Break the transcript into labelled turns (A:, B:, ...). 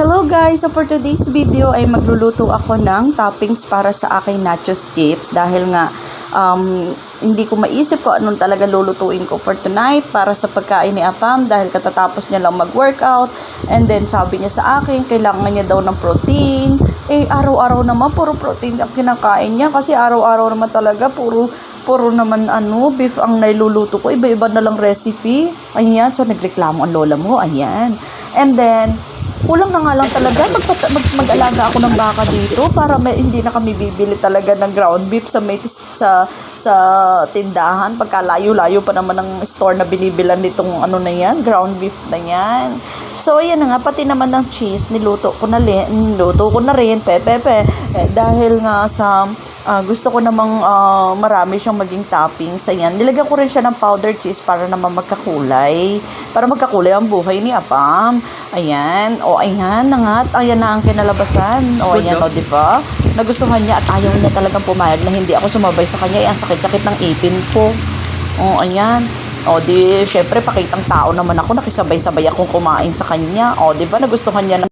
A: Hello guys! So for today's video ay magluluto ako ng toppings para sa aking nachos chips dahil nga hindi ko maisip ko anong talaga lulutuin ko for tonight para sa pagkain ni Apam dahil katatapos niya lang mag-workout and then sabi niya sa akin kailangan niya daw ng protein. Araw-araw naman puro protein ang kinakain niya kasi araw-araw naman talaga puro naman beef ang nailuluto ko, iba-iba na lang recipe. Ayan, so nagreklamo ang lola mo, ayan. And then kulang na nga lang talaga mag-alaga ako ng baka dito para hindi na kami bibili talaga ng ground beef sa tindahan pagkalayo-layo pa naman ng store na binibilan nitong na yan, ground beef na yan. So ayan na nga, pati naman ng cheese niluto ko na rin dahil nga sa gusto ko namang marami siyang maging toppings. Ayan, nilagyan ko rin siya ng powder cheese para naman magkakulay ang buhay ni Apam. Ayan, ayan na nga, ayan na ang kinalabasan. Ayan, di ba? Nagustuhan niya at ayaw niya talagang pumayag na hindi ako sumabay sa kanya. Ang sakit-sakit ng ipin ko. Ayan. Di, syempre, pakitang tao naman ako, nakisabay-sabay akong kumain sa kanya. Di ba, nagustuhan niya na